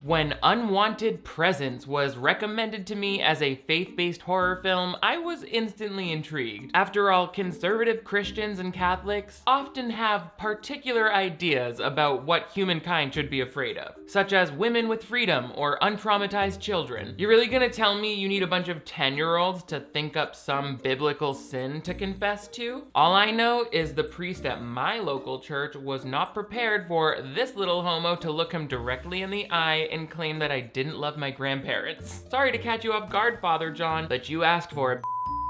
When Unwanted Presence was recommended to me as a faith-based horror film, I was instantly intrigued. After all, conservative Christians and Catholics often have particular ideas about what humankind should be afraid of, such as women with freedom or untraumatized children. You're really gonna tell me you need a bunch of 10-year-olds to think up some biblical sin to confess to? All I know is the priest at my local church was not prepared for this little homo to look him directly in the eye and claim that I didn't love my grandparents. Sorry to catch you off guard, Father John, but you asked for it.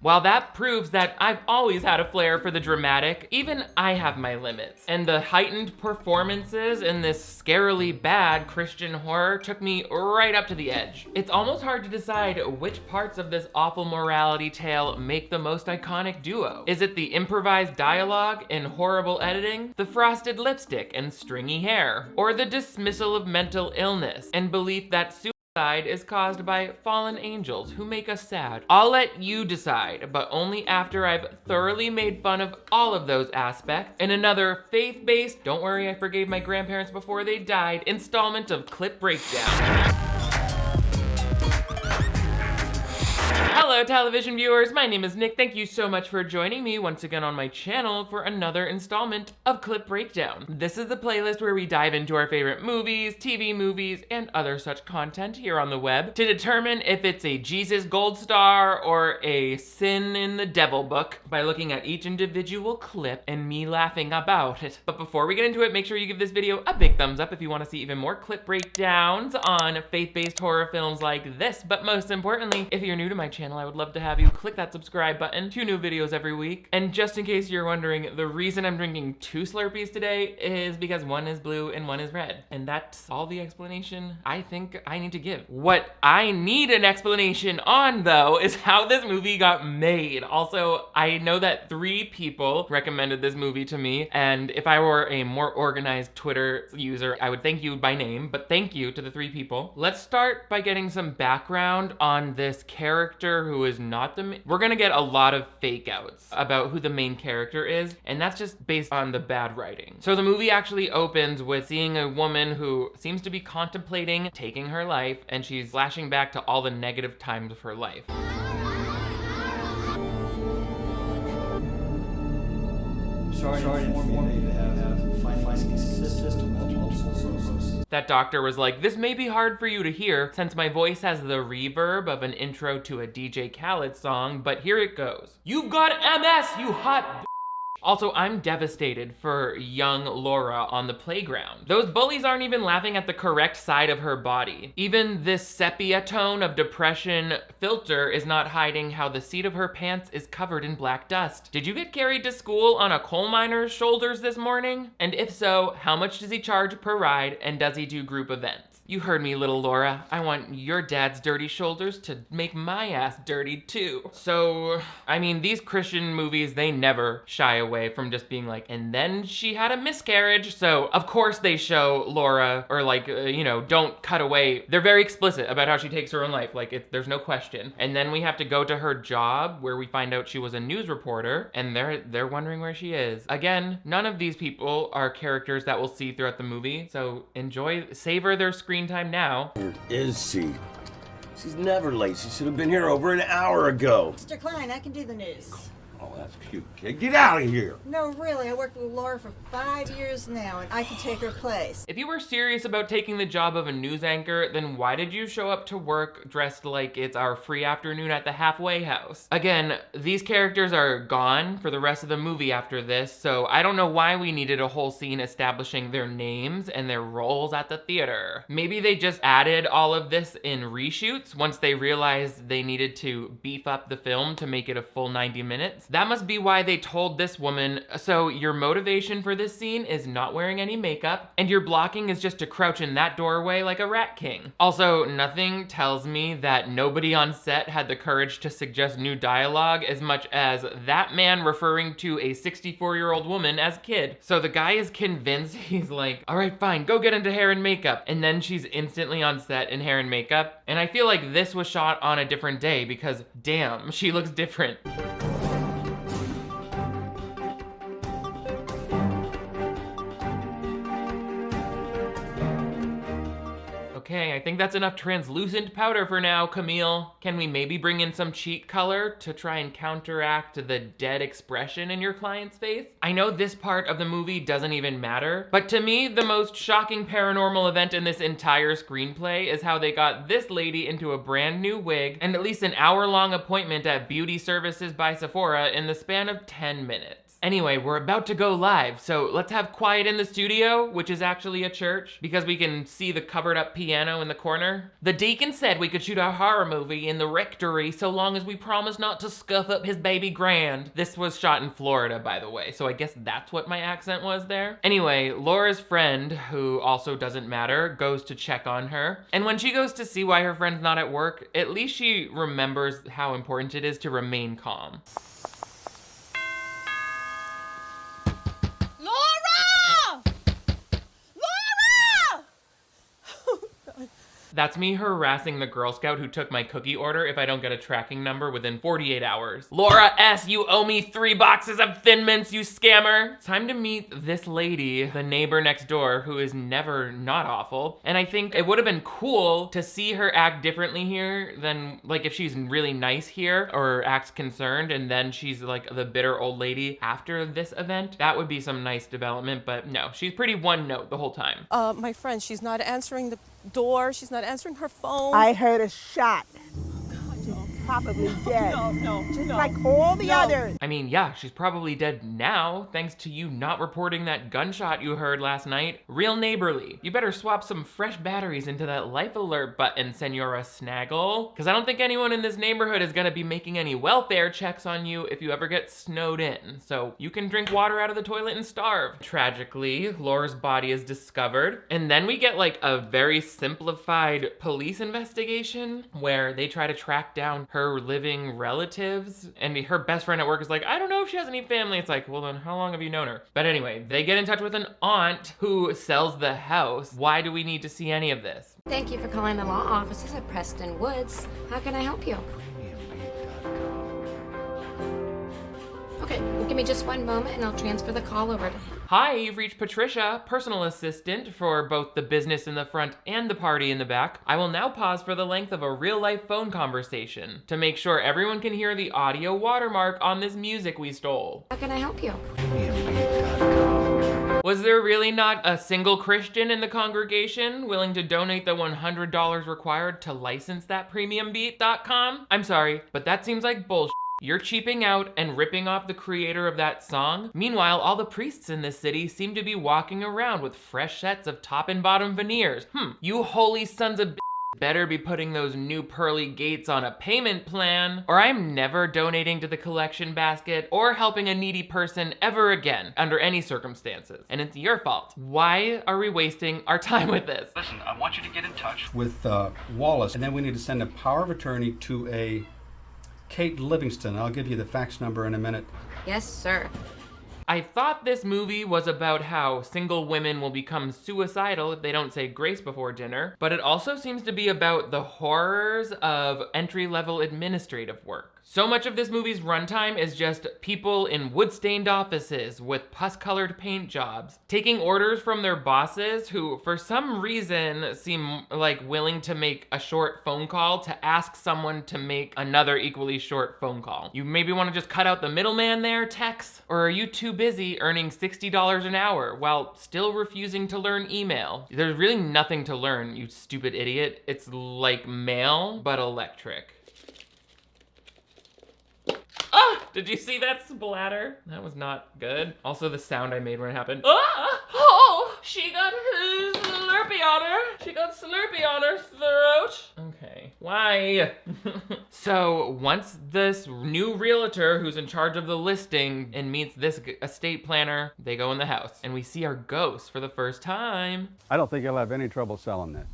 While that proves that I've always had a flair for the dramatic, even I have my limits. And the heightened performances in this scarily bad Christian horror took me right up to the edge. It's almost hard to decide which parts of this awful morality tale make the most iconic duo. Is it the improvised dialogue and horrible editing, the frosted lipstick and stringy hair, or the dismissal of mental illness and belief that suicide is caused by fallen angels who make us sad? I'll let you decide, but only after I've thoroughly made fun of all of those aspects in another faith-based, don't worry I forgave my grandparents before they died, installment of Clip Breakdown. Hello television viewers, my name is Nick. Thank you so much for joining me once again on my channel for another installment of Clip Breakdown. This is the playlist where we dive into our favorite movies, TV movies, and other such content here on the web to determine if it's a Jesus gold star or a sin in the devil book by looking at each individual clip and me laughing about it. But before we get into it, make sure you give this video a big thumbs up if you want to see even more clip breakdowns on faith-based horror films like this. But most importantly, if you're new to my channel, I would love to have you click that subscribe button. 2 new videos every week. And just in case you're wondering, the reason I'm drinking 2 Slurpees today is because one is blue and one is red. And that's all the explanation I think I need to give. What I need an explanation on, though, is how this movie got made. Also, I know that 3 people recommended this movie to me, and if I were a more organized Twitter user, I would thank you by name, but thank you to the 3 people. Let's start by getting some background on this character who is not we're gonna get a lot of fake outs about who the main character is, and that's just based on the bad writing. So the movie actually opens with seeing a woman who seems to be contemplating taking her life, and she's flashing back to all the negative times of her life. Sorry to inform you that you have findings consistent with multiple sources. That doctor was like, this may be hard for you to hear since my voice has the reverb of an intro to a DJ Khaled song, but here it goes. You've got MS, you hot b****. Also, I'm devastated for young Laura on the playground. Those bullies aren't even laughing at the correct side of her body. Even this sepia tone of depression filter is not hiding how the seat of her pants is covered in black dust. Did you get carried to school on a coal miner's shoulders this morning? And if so, how much does he charge per ride, and does he do group events? You heard me, little Laura. I want your dad's dirty shoulders to make my ass dirty too. So, I mean, these Christian movies, they never shy away from just being like, and then she had a miscarriage. So, of course they show Laura, or like, you know, don't cut away. They're very explicit about how she takes her own life. Like, there's no question. And then we have to go to her job where we find out she was a news reporter, and they're wondering where she is. Again, none of these people are characters that we'll see throughout the movie. So savor their screen time now. Where is she? She's never late. She should have been here over an hour ago. Mr. Klein, I can do the news. Oh, that's cute, kid. Get out of here. No, really, I worked with Laura for 5 years now, and I can take her place. If you were serious about taking the job of a news anchor, then why did you show up to work dressed like it's our free afternoon at the halfway house? Again, these characters are gone for the rest of the movie after this, so I don't know why we needed a whole scene establishing their names and their roles at the theater. Maybe they just added all of this in reshoots once they realized they needed to beef up the film to make it a full 90 minutes. That must be why they told this woman, so your motivation for this scene is not wearing any makeup, and your blocking is just to crouch in that doorway like a rat king. Also, nothing tells me that nobody on set had the courage to suggest new dialogue as much as that man referring to a 64-year-old woman as kid. So the guy is convinced, he's like, all right, fine, go get into hair and makeup. And then she's instantly on set in hair and makeup. And I feel like this was shot on a different day because damn, she looks different. Okay, I I think that's enough translucent powder for now, Camille. Can we maybe bring in some cheat color to try and counteract the dead expression in your client's face? I know this part of the movie doesn't even matter, but to me, the most shocking paranormal event in this entire screenplay is how they got this lady into a brand new wig and at least an hour-long appointment at Beauty Services by Sephora in the span of 10 minutes. Anyway, we're about to go live, so let's have quiet in the studio, which is actually a church, because we can see the covered up piano in the corner. The deacon said we could shoot a horror movie in the rectory so long as we promise not to scuff up his baby grand. This was shot in Florida, by the way, so I guess that's what my accent was there. Anyway, Laura's friend, who also doesn't matter, goes to check on her. And when she goes to see why her friend's not at work, at least she remembers how important it is to remain calm. That's me harassing the Girl Scout who took my cookie order if I don't get a tracking number within 48 hours. Laura S., you owe me 3 boxes of Thin Mints, you scammer. It's time to meet this lady, the neighbor next door, who is never not awful. And I think it would have been cool to see her act differently here than like if she's really nice here or acts concerned and then she's like the bitter old lady after this event. That would be some nice development, but no, she's pretty one note the whole time. My friend, she's not answering the door. She's not answering her phone. I heard a shot. She's probably dead. No, Just like all the others. I mean, yeah, she's probably dead now, thanks to you not reporting that gunshot you heard last night. Real neighborly. You better swap some fresh batteries into that life alert button, Senora Snaggle. Because I don't think anyone in this neighborhood is gonna be making any welfare checks on you if you ever get snowed in. So you can drink water out of the toilet and starve. Tragically, Laura's body is discovered. And then we get like a very simplified police investigation where they try to track down her living relatives, and her best friend at work is like, I don't know if she has any family. It's like, well then how long have you known her? But anyway, they get in touch with an aunt who sells the house. Why do we need to see any of this? Thank you for calling the law offices of Preston Woods. How can I help you? Okay, give me just one moment and I'll transfer the call over to him. Hi, you've reached Patricia, personal assistant for both the business in the front and the party in the back. I will now pause for the length of a real-life phone conversation to make sure everyone can hear the audio watermark on this music we stole. How can I help you? Was there really not a single Christian in the congregation willing to donate the $100 required to license that premiumbeat.com? I'm sorry, but that seems like bullshit. You're cheaping out and ripping off the creator of that song. Meanwhile, all the priests in this city seem to be walking around with fresh sets of top and bottom veneers. You holy sons of better be putting those new pearly gates on a payment plan, or I'm never donating to the collection basket or helping a needy person ever again under any circumstances. And it's your fault. Why are we wasting our time with this? Listen, I want you to get in touch with Wallace, and then we need to send a power of attorney to a Kate Livingston. I'll give you the fax number in a minute. Yes, sir. I thought this movie was about how single women will become suicidal if they don't say grace before dinner, but it also seems to be about the horrors of entry-level administrative work. So much of this movie's runtime is just people in wood-stained offices with pus-colored paint jobs, taking orders from their bosses who, for some reason, seem like willing to make a short phone call to ask someone to make another equally short phone call. You maybe want to just cut out the middleman there, Tex? Or are you too busy earning $60 an hour while still refusing to learn email? There's really nothing to learn, you stupid idiot. It's like mail, but electric. Ah! Did you see that splatter? That was not good. Also the sound I made when it happened. Ah! Oh! She got Slurpee on her. She got Slurpee on her throat. Okay. Why? So once this new realtor who's in charge of the listing and meets this estate planner, they go in the house and we see our ghost for the first time. I don't think you'll have any trouble selling this.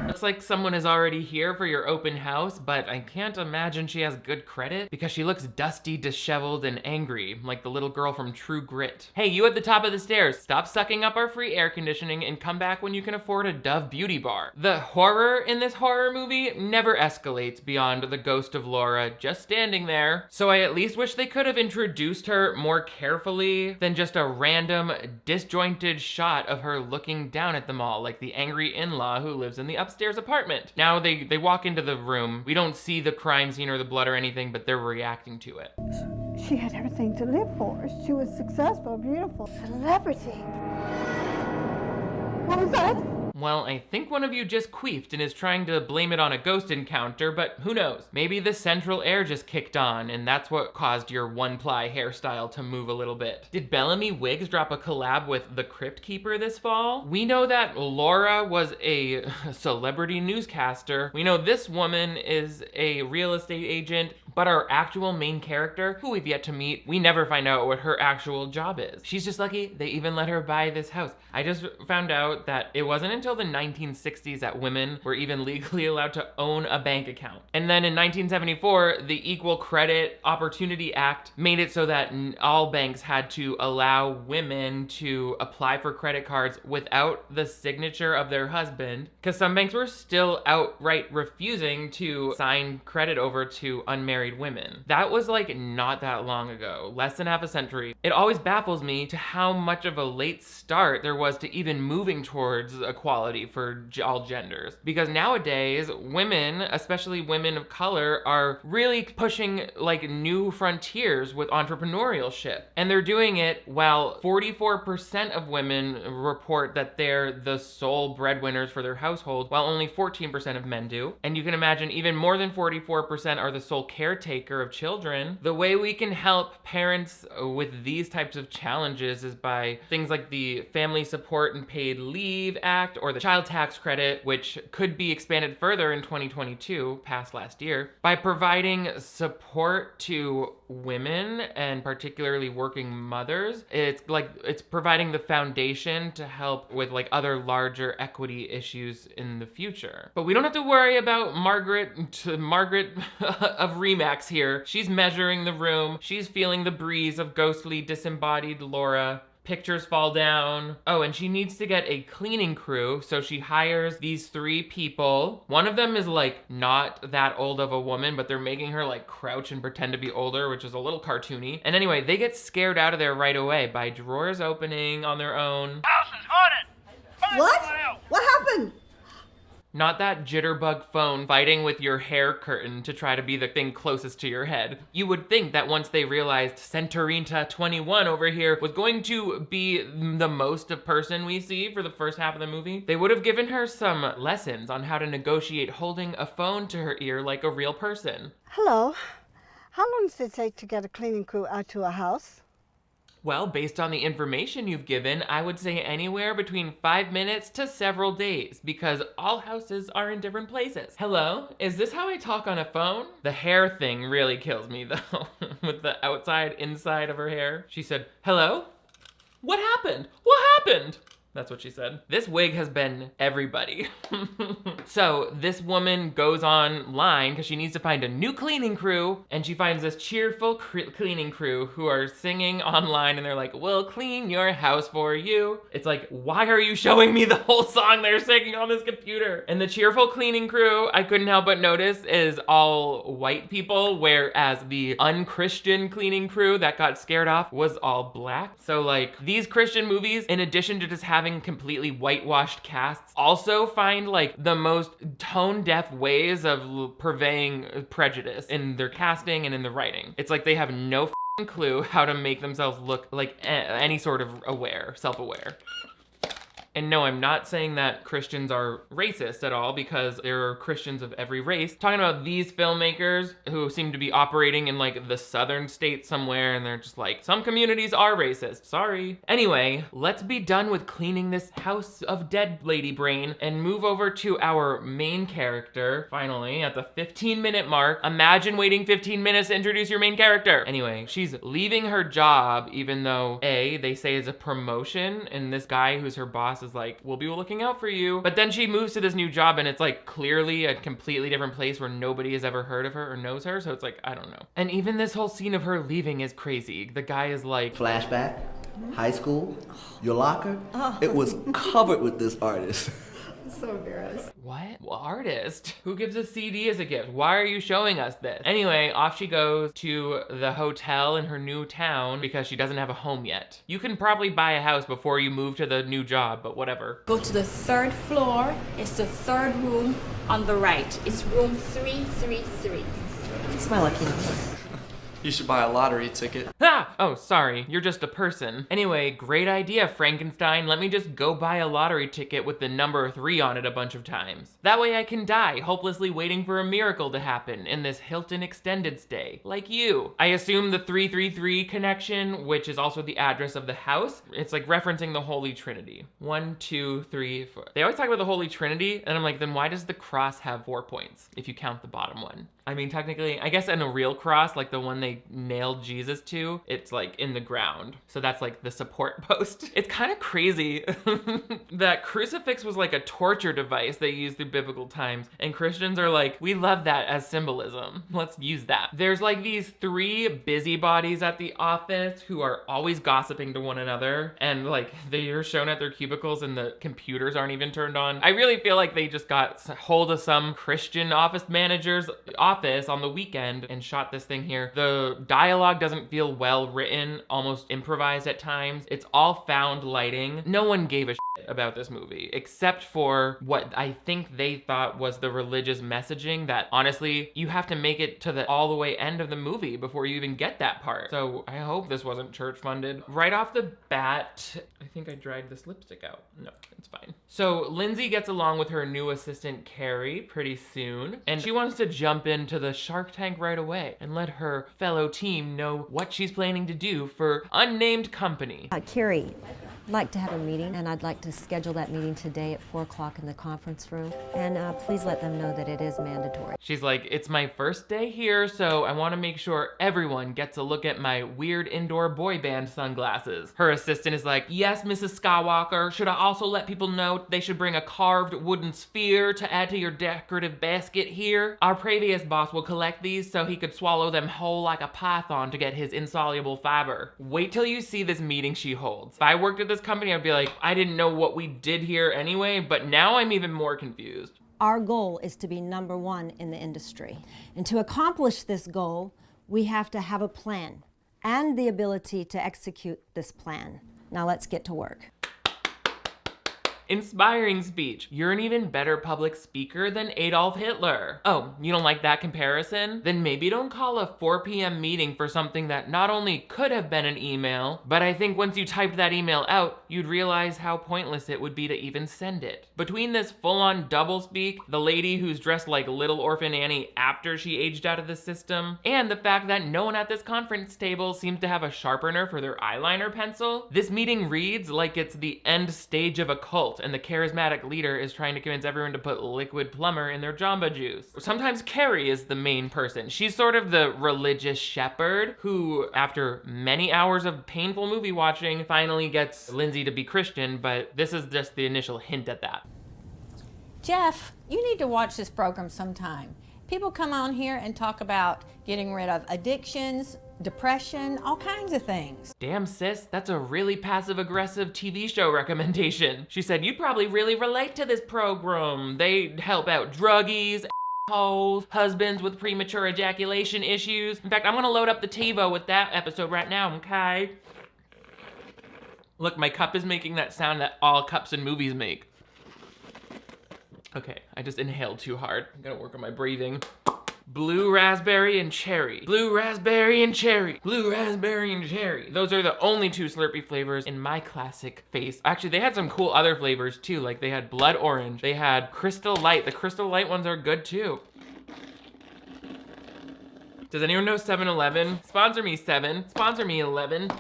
Looks like someone is already here for your open house, but I can't imagine she has good credit because she looks dusty, disheveled, and angry, like the little girl from True Grit. Hey, you at the top of the stairs, stop sucking up our free air conditioning and come back when you can afford a Dove beauty bar. The horror in this horror movie never escalates beyond the ghost of Laura just standing there, so I at least wish they could have introduced her more carefully than just a random, disjointed shot of her looking down at them all like the angry in-law who lives in the upstairs apartment. Now they walk into the room. We don't see the crime scene or the blood or anything, but they're reacting to it. She had everything to live for. She was successful, beautiful. Celebrity. What was that? Well, I think one of you just queefed and is trying to blame it on a ghost encounter, but who knows? Maybe the central air just kicked on and that's what caused your one-ply hairstyle to move a little bit. Did Bellamy Wigs drop a collab with The Crypt Keeper this fall? We know that Laura was a celebrity newscaster. We know this woman is a real estate agent, but our actual main character, who we've yet to meet, we never find out what her actual job is. She's just lucky they even let her buy this house. I just found out that it wasn't until the 1960s that women were even legally allowed to own a bank account. And then in 1974, the Equal Credit Opportunity Act made it so that all banks had to allow women to apply for credit cards without the signature of their husband, because some banks were still outright refusing to sign credit over to unmarried women. That was like not that long ago, less than half a century. It always baffles me to how much of a late start there was to even moving towards equality for all genders. Because nowadays, women, especially women of color, are really pushing like new frontiers with entrepreneurship. And they're doing it while 44% of women report that they're the sole breadwinners for their household, while only 14% of men do. And you can imagine even more than 44% are the sole caretaker of children. The way we can help parents with these types of challenges is by things like the Family Support and Paid Leave Act or the Child Tax Credit, which could be expanded further in 2022, past last year, by providing support to women and particularly working mothers. It's providing the foundation to help with like other larger equity issues in the future. But we don't have to worry about Margaret of Remax here. She's measuring the room. She's feeling the breeze of ghostly disembodied Laura. Pictures fall down. Oh, and she needs to get a cleaning crew, so she hires these 3 people. One of them is like not that old of a woman, but they're making her like crouch and pretend to be older, which is a little cartoony. And anyway, they get scared out of there right away by drawers opening on their own. House is haunted! What? What happened? Not that jitterbug phone fighting with your hair curtain to try to be the thing closest to your head. You would think that once they realized Centurita 21 over here was going to be the most person we see for the first half of the movie, they would have given her some lessons on how to negotiate holding a phone to her ear like a real person. Hello. How long does it take to get a cleaning crew out to a house? Well, based on the information you've given, I would say anywhere between 5 minutes to several days, because all houses are in different places. Hello? Is this how I talk on a phone? The hair thing really kills me though, with the outside, inside of her hair. She said, hello? What happened? What happened? That's what she said. This wig has been everybody. So this woman goes online because she needs to find a new cleaning crew, and she finds this cheerful cleaning crew who are singing online, and they're like, we'll clean your house for you. It's like, why are you showing me the whole song they're singing on this computer? And the cheerful cleaning crew, I couldn't help but notice, is all white people, whereas the unchristian cleaning crew that got scared off was all black. So like, these Christian movies, in addition to just having completely whitewashed casts, also find like the most tone-deaf ways of purveying prejudice in their casting and in the writing. It's like they have no f***ing clue how to make themselves look like any sort of self-aware. And no, I'm not saying that Christians are racist at all, because there are Christians of every race. Talking about these filmmakers who seem to be operating in like the southern states somewhere, and they're just like, some communities are racist, sorry. Anyway, let's be done with cleaning this house of dead lady brain and move over to our main character, finally, at the 15-minute mark. Imagine waiting 15 minutes to introduce your main character. Anyway, she's leaving her job, even though A, they say it's a promotion, and this guy who's her boss boss is like, we'll be looking out for you. But then she moves to this new job and it's like clearly a completely different place where nobody has ever heard of her or knows her. So it's like, I don't know. And even this whole scene of her leaving is crazy. The guy is like, flashback, high school, your locker, it was covered with this artist. So embarrassed. what? Well, artist? Who gives a CD as a gift? Why are you showing us this? Anyway, off she goes to the hotel in her new town because she doesn't have a home yet. You can probably buy a house before you move to the new job, but whatever. Go to the 3rd floor. It's the 3rd room on the right. It's room 333. It's my lucky number. You should buy a lottery ticket. Ah! Oh, sorry, you're just a person. Anyway, great idea, Frankenstein. Let me just go buy a lottery ticket with the number 3 on it a bunch of times. That way I can die, hopelessly waiting for a miracle to happen in this Hilton extended stay, like you. I assume the 333 connection, which is also the address of the house, it's like referencing the Holy Trinity. 1, 2, 3, 4. They always talk about the Holy Trinity, and I'm like, then why does the cross have 4 points if you count the bottom one? I mean, technically, I guess in a real cross, like the one they nailed Jesus to, it's like in the ground. So that's like the support post. It's kind of crazy that crucifix was like a torture device they used through biblical times. And Christians are like, we love that as symbolism. Let's use that. There's like these 3 busybodies at the office who are always gossiping to one another. And like they are shown at their cubicles and the computers aren't even turned on. I really feel like they just got hold of some Christian office manager's office on the weekend and shot this thing here. The dialogue doesn't feel well written, almost improvised at times. It's all found lighting. No one gave a shit about this movie except for what I think they thought was the religious messaging that honestly, you have to make it to the all the way end of the movie before you even get that part. So I hope this wasn't church funded. Right off the bat, I think I dried this lipstick out. No, it's fine. So Lindsay gets along with her new assistant Carrie pretty soon, and she wants to jump into the Shark Tank right away and let her fellow team know what she's planning to do for unnamed company. Carrie, I'd like to have a meeting, and I'd like to schedule that meeting today at 4 o'clock in the conference room. And please let them know that it is mandatory. She's like, it's my first day here, so I want to make sure everyone gets a look at my weird indoor boy band sunglasses. Her assistant is like, yes, Mrs. Skywalker, should I also let people know they should bring a carved wooden sphere to add to your decorative basket here? Our previous boss will collect these so he could swallow them whole like a python to get his insoluble fiber. Wait till you see this meeting she holds. If I worked at this company, I'd be like, I didn't know what we did here anyway, but now I'm even more confused. Our goal is to be #1 in the industry. And to accomplish this goal, we have to have a plan and the ability to execute this plan. Now let's get to work. Inspiring speech. You're an even better public speaker than Adolf Hitler. Oh, you don't like that comparison? Then maybe don't call a 4 p.m. meeting for something that not only could have been an email, but I think once you typed that email out, you'd realize how pointless it would be to even send it. Between this full-on doublespeak, the lady who's dressed like Little Orphan Annie after she aged out of the system, and the fact that no one at this conference table seems to have a sharpener for their eyeliner pencil, this meeting reads like it's the end stage of a cult and the charismatic leader is trying to convince everyone to put liquid plumber in their Jamba Juice. Sometimes Carrie is the main person. She's sort of the religious shepherd who, after many hours of painful movie watching, finally gets Lindsay to be Christian, but this is just the initial hint at that. Jeff, you need to watch this program sometime. People come on here and talk about getting rid of addictions, depression, all kinds of things. Damn sis, that's a really passive-aggressive TV show recommendation. She said you'd probably really relate to this program. They help out druggies, hoes, husbands with premature ejaculation issues. In fact, I'm gonna load up the TiVo with that episode right now, okay? Look, my cup is making that sound that all cups in movies make. Okay, I just inhaled too hard. I'm gonna work on my breathing. Blue raspberry and cherry. Blue raspberry and cherry. Blue raspberry and cherry. Those are the only 2 Slurpee flavors in my classic face. Actually, they had some cool other flavors too. Like they had blood orange. They had Crystal Light. The Crystal Light ones are good too. Does anyone know 7-Eleven? Sponsor me 7. Sponsor me 11.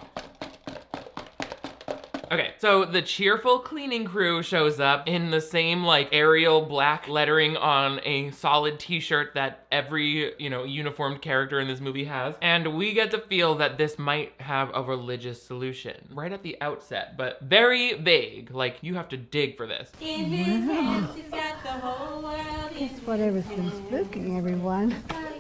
Okay, so the cheerful cleaning crew shows up in the same like Arial black lettering on a solid t-shirt that every, you know, uniformed character in this movie has. And we get to feel that this might have a religious solution right at the outset, but very vague. Like, you have to dig for this. In his hands, he's got the whole world. Guess whatever's been spooking everyone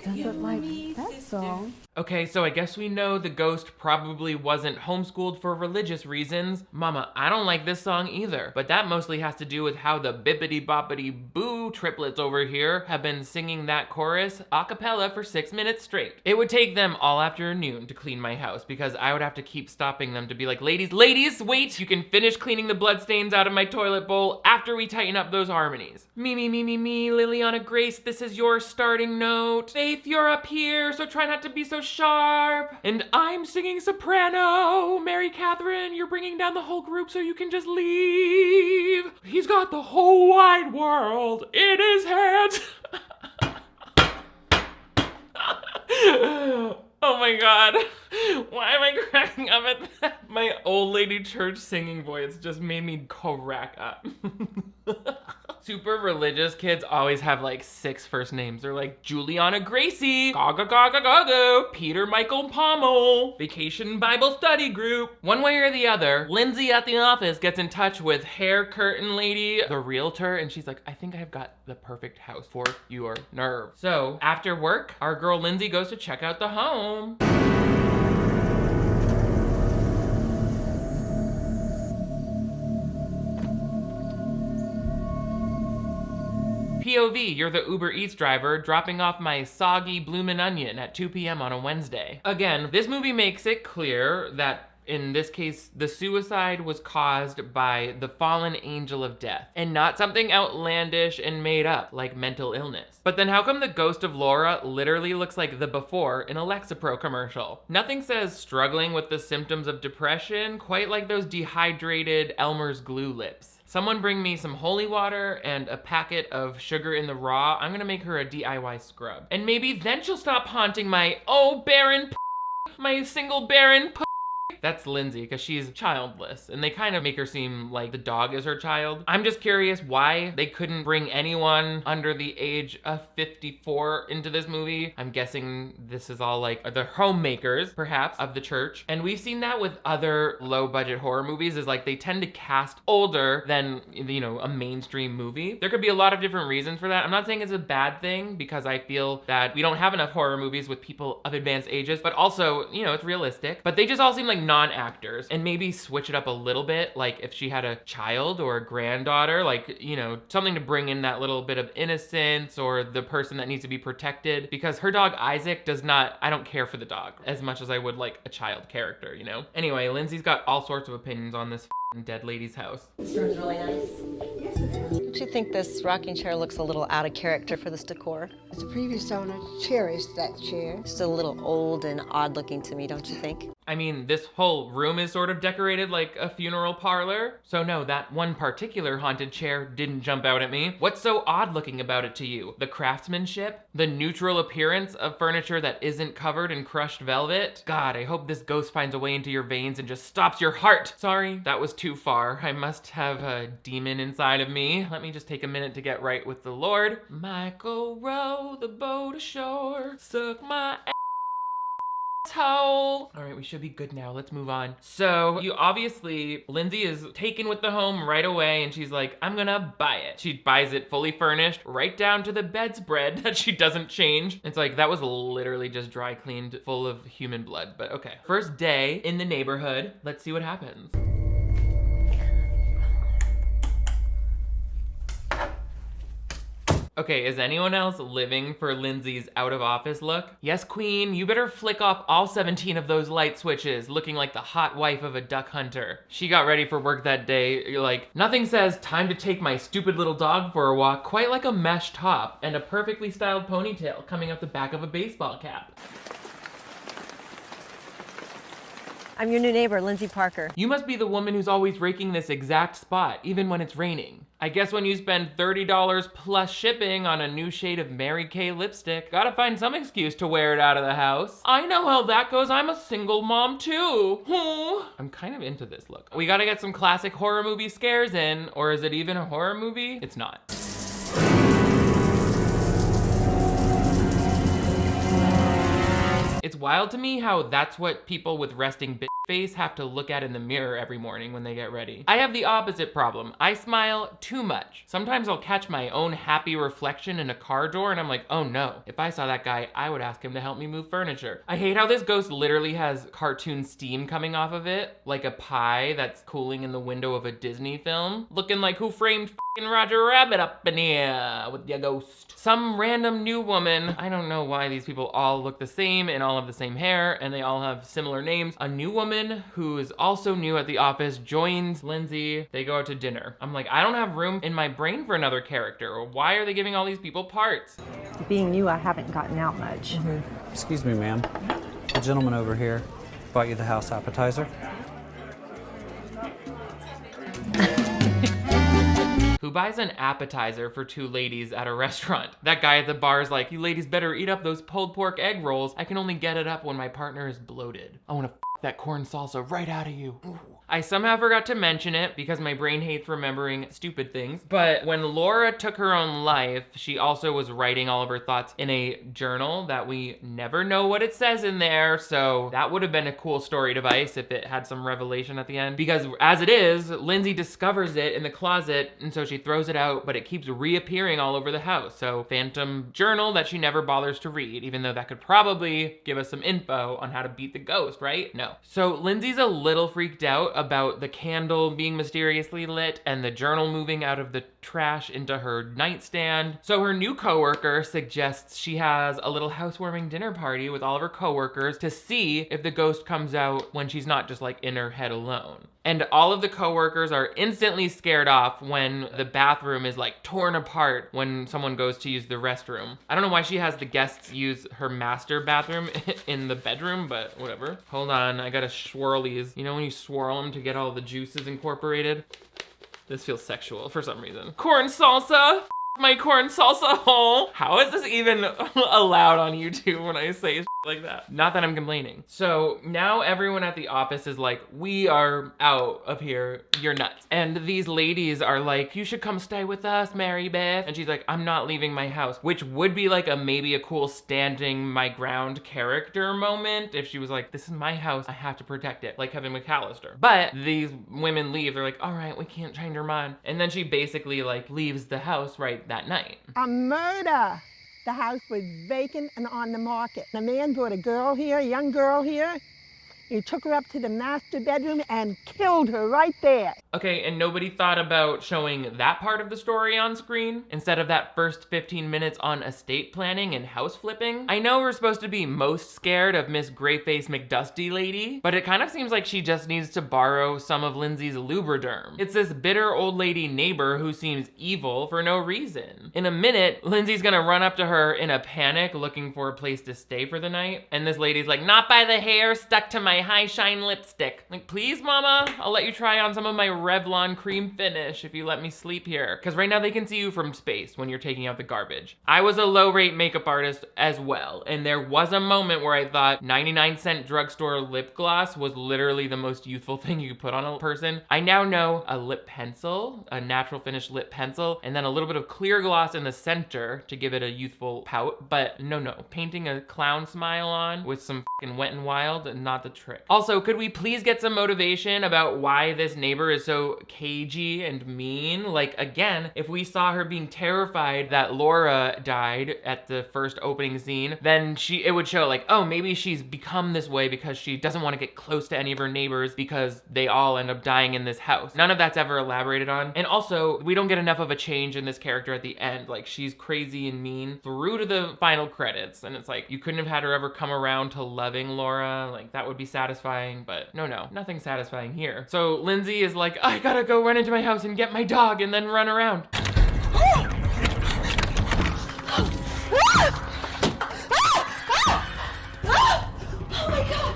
doesn't like that song. Okay, so I guess we know the ghost probably wasn't homeschooled for religious reasons. Mama, I don't like this song either, but that mostly has to do with how the bippity boppity boo triplets over here have been singing that chorus a cappella for 6 minutes straight. It would take them all afternoon to clean my house because I would have to keep stopping them to be like, ladies, wait, you can finish cleaning the bloodstains out of my toilet bowl after we tighten up those harmonies. Me, Liliana Grace, this is your starting note. Faith, you're up here, so try not to be so sharp. And I'm singing soprano. Mary Catherine, you're bringing down the whole group so you can just leave. He's got the whole wide world in his hands. Oh my God. Why am I cracking up at that? My old lady church singing voice just made me crack up. Super religious kids always have like 6 first names. They're like Juliana Gracie, Gaga, Peter Michael Pommel, Vacation Bible Study Group. One way or the other, Lindsay at the office gets in touch with hair curtain lady, the realtor, and she's like, I think I've got the perfect house for your nerves. So after work, our girl Lindsay goes to check out the home. POV, you're the Uber Eats driver dropping off my soggy bloomin' onion at 2 p.m. on a Wednesday. Again, this movie makes it clear that in this case, the suicide was caused by the fallen angel of death and not something outlandish and made up like mental illness. But then how come the ghost of Laura literally looks like the before in a Lexapro commercial? Nothing says struggling with the symptoms of depression quite like those dehydrated Elmer's glue lips. Someone bring me some holy water and a packet of sugar in the raw. I'm gonna make her a DIY scrub. And maybe then she'll stop haunting my, oh, barren my single barren That's Lindsay, because she's childless, and they kind of make her seem like the dog is her child. I'm just curious why they couldn't bring anyone under the age of 54 into this movie. I'm guessing this is all like the homemakers, perhaps, of the church. And we've seen that with other low-budget horror movies, is like they tend to cast older than, you know, a mainstream movie. There could be a lot of different reasons for that. I'm not saying it's a bad thing, because I feel that we don't have enough horror movies with people of advanced ages, but also, you know, it's realistic. But they just all seem like non-actors, and maybe switch it up a little bit, like if she had a child or a granddaughter, like, you know, something to bring in that little bit of innocence, or the person that needs to be protected, because her dog Isaac does not, I don't care for the dog as much as I would like a child character, you know? Anyway, Lindsay's got all sorts of opinions on this dead lady's house. This room's really nice. Yes, it is. Don't you think this rocking chair looks a little out of character for this decor? The previous owner cherished that chair. Just a little old and odd looking to me, don't you think? I mean, this whole room is sort of decorated like a funeral parlor. So no, that one particular haunted chair didn't jump out at me. What's so odd looking about it to you? The craftsmanship? The neutral appearance of furniture that isn't covered in crushed velvet? God, I hope this ghost finds a way into your veins and just stops your heart. Sorry, that was too far. I must have a demon inside of me. Let me just take a minute to get right with the Lord. Michael, row the boat ashore, suck my hole. All right, we should be good now. Let's move on. So you obviously, Lindsay is taken with the home right away, and she's like, I'm gonna buy it. She buys it fully furnished, right down to the bedspread that she doesn't change. It's like, that was literally just dry cleaned full of human blood, but okay. First day in the neighborhood. Let's see what happens. Okay, is anyone else living for Lindsay's out of office look? Yes, queen, you better flick off all 17 of those light switches, looking like the hot wife of a duck hunter. She got ready for work that day. You're like, nothing says time to take my stupid little dog for a walk quite like a mesh top and a perfectly styled ponytail coming out the back of a baseball cap. I'm your new neighbor, Lindsay Parker. You must be the woman who's always raking this exact spot, even when it's raining. I guess when you spend $30 plus shipping on a new shade of Mary Kay lipstick, gotta find some excuse to wear it out of the house. I know how that goes, I'm a single mom too. I'm kind of into this look. We gotta get some classic horror movie scares in, or is it even a horror movie? It's not. It's wild to me how that's what people with resting bitch face have to look at in the mirror every morning when they get ready. I have the opposite problem. I smile too much. Sometimes I'll catch my own happy reflection in a car door and I'm like, oh no, if I saw that guy, I would ask him to help me move furniture. I hate how this ghost literally has cartoon steam coming off of it, like a pie that's cooling in the window of a Disney film, looking like Who Framed Roger Rabbit up in here with your ghost. Some random new woman, I don't know why these people all look the same and all have the same hair and they all have similar names. A new woman who is also new at the office joins Lindsay. They go out to dinner. I'm like, I don't have room in my brain for another character. Why are they giving all these people parts? Being new, I haven't gotten out much. Excuse me, ma'am. The gentleman over here bought you the house appetizer. Who buys an appetizer for two ladies at a restaurant? That guy at the bar is like, you ladies better eat up those pulled pork egg rolls. I can only get it up when my partner is bloated. I wanna that corn salsa right out of you. Ooh. I somehow forgot to mention it because my brain hates remembering stupid things. But when Laura took her own life, she also was writing all of her thoughts in a journal that we never know what it says in there. So that would have been a cool story device if it had some revelation at the end. Because as it is, Lindsay discovers it in the closet and so she throws it out, but it keeps reappearing all over the house. So phantom journal that she never bothers to read, even though that could probably give us some info on how to beat the ghost, right? No. So Lindsay's a little freaked out about the candle being mysteriously lit and the journal moving out of the trash into her nightstand. So her new coworker suggests she has a little housewarming dinner party with all of her coworkers to see if the ghost comes out when she's not just like in her head alone. And all of the coworkers are instantly scared off when the bathroom is like torn apart when someone goes to use the restroom. I don't know why she has the guests use her master bathroom in the bedroom, but whatever. Hold on, I gotta swirl these. You know when you swirl them to get all the juices incorporated? This feels sexual for some reason. Corn salsa! My corn salsa hole. How is this even allowed on YouTube when I say shit like that? Not that I'm complaining. So now everyone at the office is like, we are out of here, you're nuts. And these ladies are like, you should come stay with us, Mary Beth. And she's like, I'm not leaving my house, which would be like maybe a cool standing my ground character moment if she was like, this is my house, I have to protect it, like Kevin McAllister. But these women leave, they're like, all right, we can't change her mind. And then she basically like leaves the house right that night. A murder. The house was vacant and on the market. The man brought a girl here, a young girl here. He took her up to the master bedroom and killed her right there. Okay, and nobody thought about showing that part of the story on screen instead of that first 15 minutes on estate planning and house flipping? I know we're supposed to be most scared of Miss Greyface McDusty lady, but it kind of seems like she just needs to borrow some of Lindsay's Lubriderm. It's this bitter old lady neighbor who seems evil for no reason. In a minute, Lindsay's gonna run up to her in a panic looking for a place to stay for the night, and this lady's like, not by the hair, stuck to my high shine lipstick. Like, please mama, I'll let you try on some of my Revlon cream finish if you let me sleep here. Cause right now they can see you from space when you're taking out the garbage. I was a low rate makeup artist as well. And there was a moment where I thought 99-cent drugstore lip gloss was literally the most youthful thing you could put on a person. I now know a lip pencil, a natural finish lip pencil, and then a little bit of clear gloss in the center to give it a youthful pout. But no, painting a clown smile on with some fucking Wet n Wild, not the trick. Also, could we please get some motivation about why this neighbor is so cagey and mean? Like, again, if we saw her being terrified that Laura died at the first opening scene, then it would show like, oh, maybe she's become this way because she doesn't want to get close to any of her neighbors because they all end up dying in this house. None of that's ever elaborated on. And also, we don't get enough of a change in this character at the end. Like, she's crazy and mean through to the final credits. And it's like, you couldn't have had her ever come around to loving Laura. Like, that would be satisfying, but no, nothing satisfying here. So Lindsay is like, I gotta go run into my house and get my dog and then run around. Oh my God!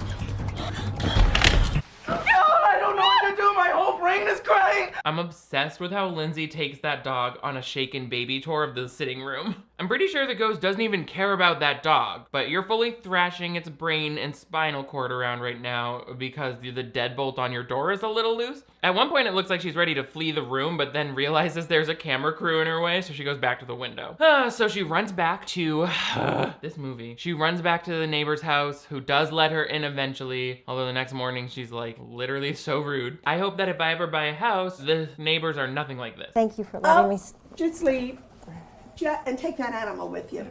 God, I don't know what to do. My whole brain is crying. I'm obsessed with how Lindsay takes that dog on a shaken baby tour of the sitting room. I'm pretty sure the ghost doesn't even care about that dog, but you're fully thrashing its brain and spinal cord around right now because the deadbolt on your door is a little loose. At one point it looks like she's ready to flee the room, but then realizes there's a camera crew in her way, so she goes back to the window. So she runs back to this movie. She runs back to the neighbor's house, who does let her in eventually, although the next morning she's like literally so rude. I hope that if I ever buy a house, the neighbors are nothing like this. Thank you for letting me. Just leave. And take that animal with you.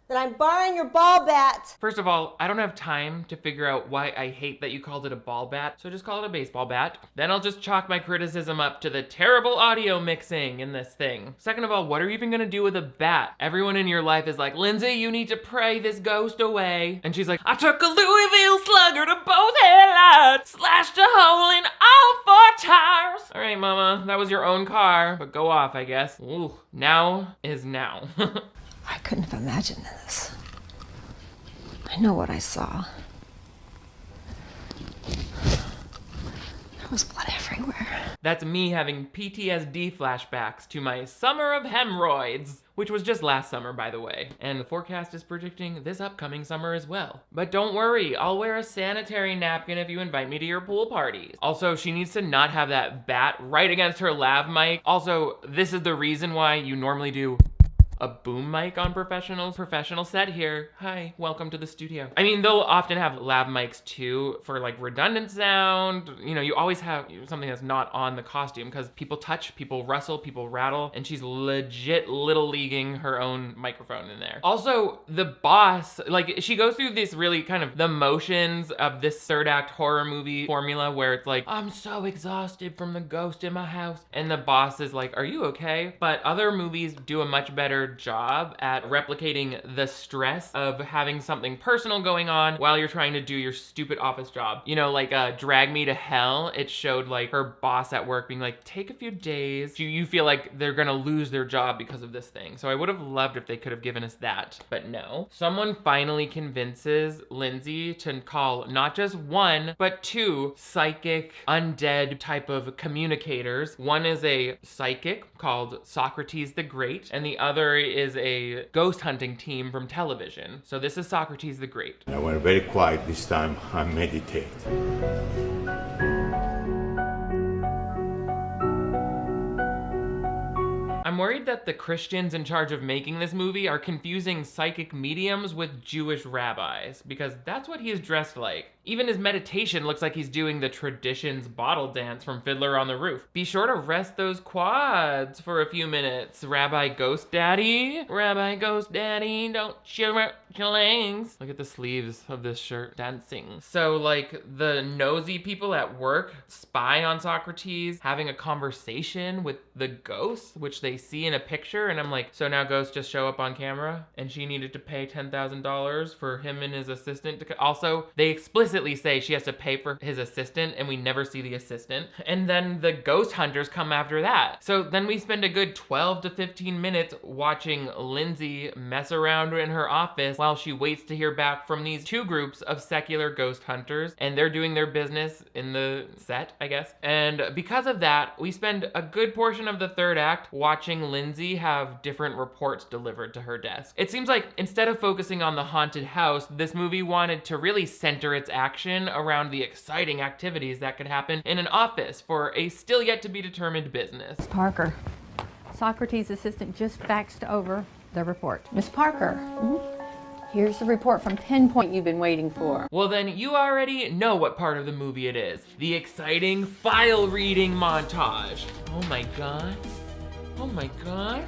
That I'm borrowing your ball bat. First of all, I don't have time to figure out why I hate that you called it a ball bat, so just call it a baseball bat. Then I'll just chalk my criticism up to the terrible audio mixing in this thing. Second of all, what are you even gonna do with a bat? Everyone in your life is like, Lindsay, you need to pray this ghost away. And she's like, I took a Louisville slugger to both headlights, slashed a hole in all 4 tires. All right, mama, that was your own car, but go off, I guess. Ooh, now is now. I couldn't have imagined this. I know what I saw. There was blood everywhere. That's me having PTSD flashbacks to my summer of hemorrhoids, which was just last summer, by the way. And the forecast is predicting this upcoming summer as well. But don't worry, I'll wear a sanitary napkin if you invite me to your pool parties. Also, she needs to not have that bat right against her lav mic. Also, this is the reason why you normally do a boom mic on professional set here. Hi, welcome to the studio. I mean, they'll often have lav mics too for like redundant sound. You know, you always have something that's not on the costume because people touch, people rustle, people rattle, and she's legit little leaguing her own microphone in there. Also, the boss, like she goes through this really kind of the motions of this third act horror movie formula where it's like, I'm so exhausted from the ghost in my house. And the boss is like, are you okay? But other movies do a much better job at replicating the stress of having something personal going on while you're trying to do your stupid office job. You know, like Drag Me to Hell, it showed like her boss at work being like, take a few days. You feel like they're gonna lose their job because of this thing. So I would have loved if they could have given us that, but no. Someone finally convinces Lindsay to call not just 1, but 2 psychic, undead type of communicators. One is a psychic called Socrates the Great, and the other is a ghost hunting team from television. So this is Socrates the Great. I went very quiet this time. I meditate. I'm worried that the Christians in charge of making this movie are confusing psychic mediums with Jewish rabbis, because that's what he is dressed like. Even his meditation looks like he's doing the Traditions bottle dance from Fiddler on the Roof. Be sure to rest those quads for a few minutes, Rabbi Ghost Daddy. Rabbi Ghost Daddy, don't shiver out your legs. Look at the sleeves of this shirt, dancing. So like the nosy people at work spy on Socrates, having a conversation with the ghost, which they see in a picture, and I'm like, so now ghosts just show up on camera? And she needed to pay $10,000 for him and his assistant to also, they explicitly say she has to pay for his assistant, and we never see the assistant. And then the ghost hunters come after that. So then we spend a good 12 to 15 minutes watching Lindsay mess around in her office while she waits to hear back from these 2 groups of secular ghost hunters, and they're doing their business in the set, I guess. And because of that, we spend a good portion of the third act watching Lindsay have different reports delivered to her desk. It seems like instead of focusing on the haunted house, this movie wanted to really center its action around the exciting activities that could happen in an office for a still yet to be determined business. Parker, Socrates' assistant just faxed over the report. Miss Parker, here's the report from Pinpoint you've been waiting for. Well then, you already know what part of the movie it is. The exciting file reading montage. Oh my god. Oh my god.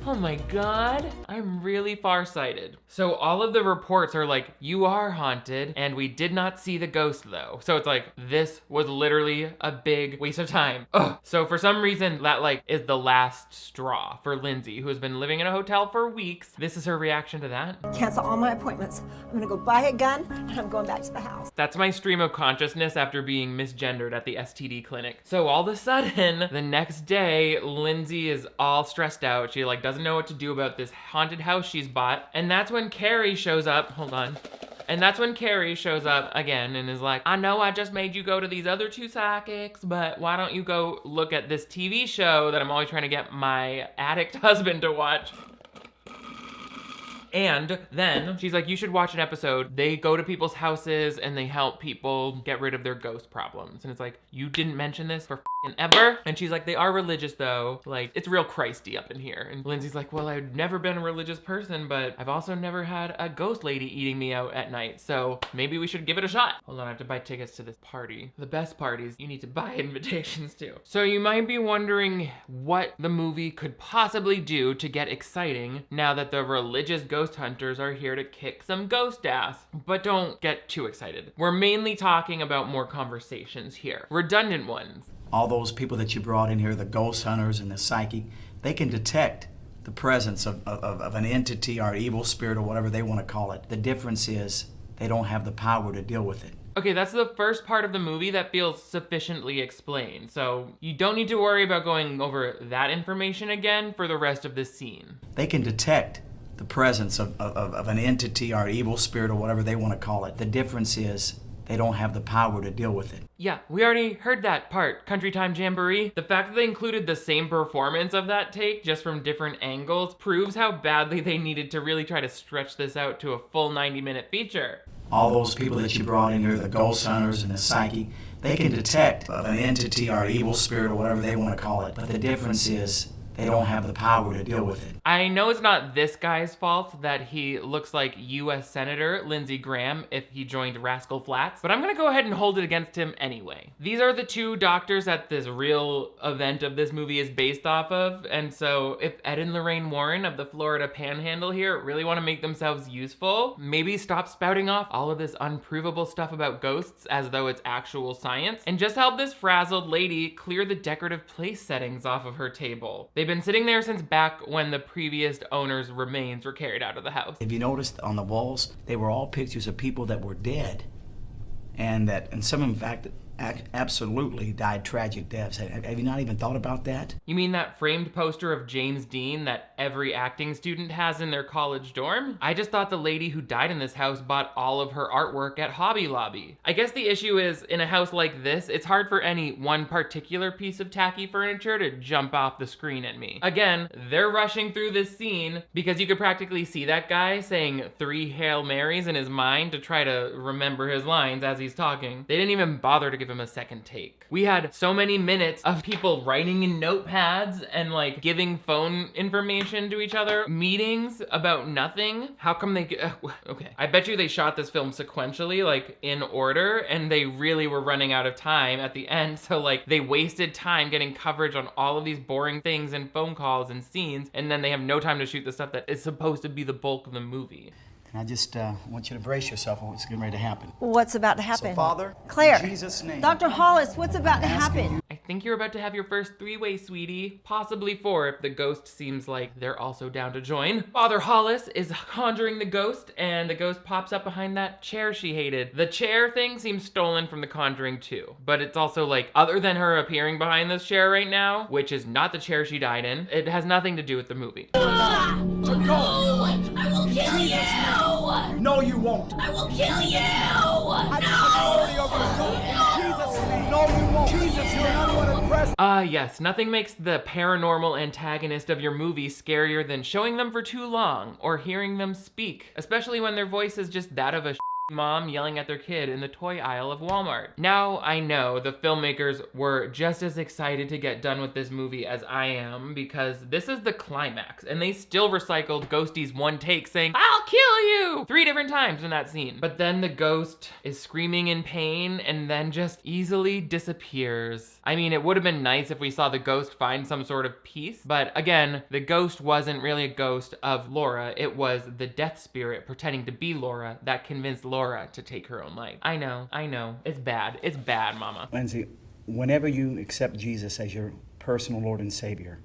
Oh my god, I'm really farsighted. So all of the reports are like, you are haunted, and we did not see the ghost though. So it's like, this was literally a big waste of time. Ugh. So for some reason, that like is the last straw for Lindsay, who has been living in a hotel for weeks. This is her reaction to that. Cancel all my appointments. I'm gonna go buy a gun, and I'm going back to the house. That's my stream of consciousness after being misgendered at the STD clinic. So all of a sudden, the next day, Lindsay is all stressed out. She like doesn't know what to do about this haunted house she's bought. And that's when Carrie shows up. Hold on. And that's when Carrie shows up again and is like, I know I just made you go to these other 2 psychics, but why don't you go look at this TV show that I'm always trying to get my addict husband to watch? And then she's like, you should watch an episode. They go to people's houses and they help people get rid of their ghost problems. And it's like, you didn't mention this for f***ing ever? And she's like, they are religious though. Like, it's real Christy up in here. And Lindsay's like, well, I've never been a religious person, but I've also never had a ghost lady eating me out at night. So maybe we should give it a shot. Hold on, I have to buy tickets to this party. The best parties you need to buy invitations to. So you might be wondering what the movie could possibly do to get exciting now that the religious ghost hunters are here to kick some ghost ass. But don't get too excited. We're mainly talking about more conversations here. Redundant ones. All those people that you brought in here, the ghost hunters and the psychic, they can detect the presence of an entity or evil spirit or whatever they want to call it. The difference is they don't have the power to deal with it. Okay, that's the first part of the movie that feels sufficiently explained, so you don't need to worry about going over that information again for the rest of this scene. They can detect the presence of an entity or evil spirit or whatever they want to call it. The difference is they don't have the power to deal with it. Yeah, we already heard that part, Country Time Jamboree. The fact that they included the same performance of that take, just from different angles, proves how badly they needed to really try to stretch this out to a full 90-minute feature. All those people that you brought in here, the ghost hunters and the psychic, they can detect an entity or evil spirit or whatever they want to call it. But the difference is they don't have the power to deal with it. I know it's not this guy's fault that he looks like U.S. Senator Lindsey Graham if he joined Rascal Flatts, but I'm gonna go ahead and hold it against him anyway. These are the 2 doctors that this real event of this movie is based off of, and so if Ed and Lorraine Warren of the Florida Panhandle here really want to make themselves useful, maybe stop spouting off all of this unprovable stuff about ghosts as though it's actual science, and just help this frazzled lady clear the decorative place settings off of her table. They've been sitting there since back when the previous owner's remains were carried out of the house. If you noticed on the walls, they were all pictures of people that were dead. And some of them, in fact, absolutely died tragic deaths. Have you not even thought about that? You mean that framed poster of James Dean that every acting student has in their college dorm? I just thought the lady who died in this house bought all of her artwork at Hobby Lobby. I guess the issue is, in a house like this, it's hard for any one particular piece of tacky furniture to jump off the screen at me. Again, they're rushing through this scene because you could practically see that guy saying 3 Hail Marys in his mind to try to remember his lines as he's talking. They didn't even bother to give him a second take. We had so many minutes of people writing in notepads and like giving phone information to each other, meetings about nothing. How come they okay. I bet you they shot this film sequentially, like in order, and they really were running out of time at the end, so like they wasted time getting coverage on all of these boring things and phone calls and scenes, and then they have no time to shoot the stuff that is supposed to be the bulk of the movie. And I just want you to brace yourself on what's getting ready to happen. What's about to happen? So, Father, Claire, in Jesus' name, Dr. Hollis, what's about to happen? I think you're about to have your first 3-way, sweetie. Possibly 4 if the ghost seems like they're also down to join. Father Hollis is conjuring the ghost, and the ghost pops up behind that chair she hated. The chair thing seems stolen from The Conjuring 2, but it's also like, other than her appearing behind this chair right now, which is not the chair she died in, it has nothing to do with the movie. No! I will kill you! No, you won't! I will kill you! Yes, nothing makes the paranormal antagonist of your movie scarier than showing them for too long or hearing them speak, especially when their voice is just that of a mom yelling at their kid in the toy aisle of Walmart. Now, I know the filmmakers were just as excited to get done with this movie as I am, because this is the climax, and they still recycled Ghosty's one take saying, "I'll kill you!" 3 different times in that scene. But then the ghost is screaming in pain and then just easily disappears. I mean, it would have been nice if we saw the ghost find some sort of peace, but again, the ghost wasn't really a ghost of Laura. It was the death spirit pretending to be Laura that convinced Laura to take her own life. I know. It's bad. It's bad, Mama. Lindsay, whenever you accept Jesus as your personal Lord and Savior,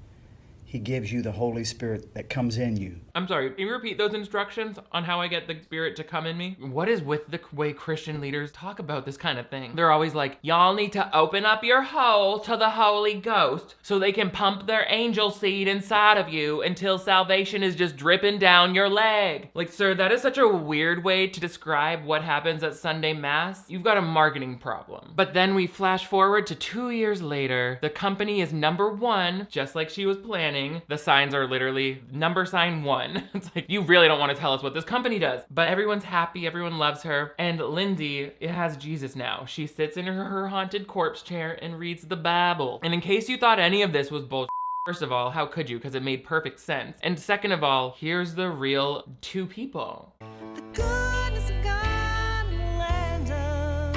He gives you the Holy Spirit that comes in you. I'm sorry, can you repeat those instructions on how I get the Spirit to come in me? What is with the way Christian leaders talk about this kind of thing? They're always like, y'all need to open up your hole to the Holy Ghost so they can pump their angel seed inside of you until salvation is just dripping down your leg. Like, sir, that is such a weird way to describe what happens at Sunday Mass. You've got a marketing problem. But then we flash forward to 2 years later. The company is #1, just like she was planning. The signs are literally $1. It's like, you really don't want to tell us what this company does. But everyone's happy, everyone loves her. And Lindsay has Jesus now. She sits in her haunted corpse chair and reads the Bible. And in case you thought any of this was bullshit, first of all, how could you? Because it made perfect sense. And second of all, here's the real two people. The goodness of God in the land of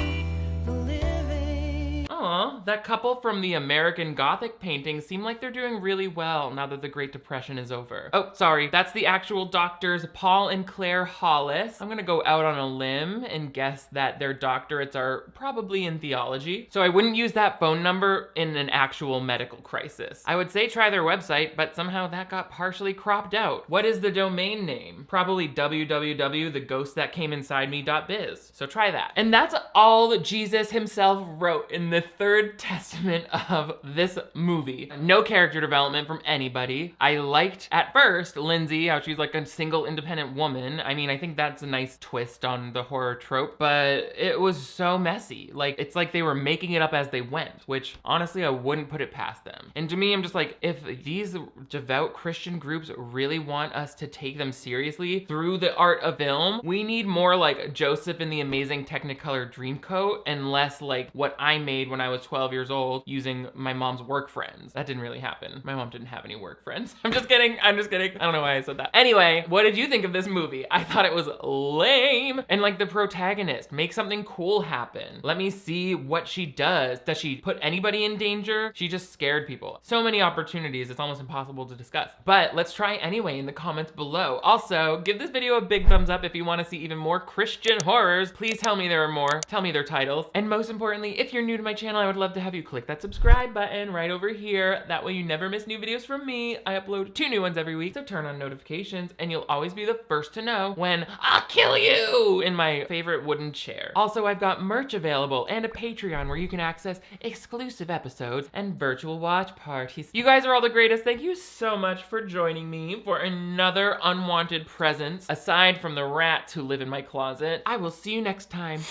the living. Aw, that couple from the American Gothic painting seem like they're doing really well now that the Great Depression is over. Oh, sorry, that's the actual doctors Paul and Claire Hollis. I'm gonna go out on a limb and guess that their doctorates are probably in theology. So I wouldn't use that phone number in an actual medical crisis. I would say try their website, but somehow that got partially cropped out. What is the domain name? Probably www.theghostthatcameinsideme.biz. So try that. And that's all Jesus himself wrote in the third testament of this movie. No character development from anybody. I liked at first Lindsay, how she's like a single independent woman. I mean, I think that's a nice twist on the horror trope, but it was so messy. Like, it's like they were making it up as they went, which honestly, I wouldn't put it past them. And to me, I'm just like, if these devout Christian groups really want us to take them seriously through the art of film, we need more like Joseph in the Amazing Technicolor Dreamcoat and less like what I made when I was 12 years old using my mom's work friends. That didn't really happen. My mom didn't have any work friends. I'm just kidding. I don't know why I said that. Anyway, what did you think of this movie? I thought it was lame. And like the protagonist, make something cool happen. Let me see what she does. Does she put anybody in danger? She just scared people. So many opportunities, it's almost impossible to discuss. But let's try anyway in the comments below. Also, give this video a big thumbs up if you want to see even more Christian horrors. Please tell me there are more. Tell me their titles. And most importantly, if you're new to my channel, I would love to have you click that subscribe button right over here. That way you never miss new videos from me. I upload 2 new ones every week, so turn on notifications and you'll always be the first to know when I'll kill you in my favorite wooden chair. Also, I've got merch available and a Patreon where you can access exclusive episodes and virtual watch parties. You guys are all the greatest. Thank you so much for joining me for another unwanted presence, aside from the rats who live in my closet. I will see you next time.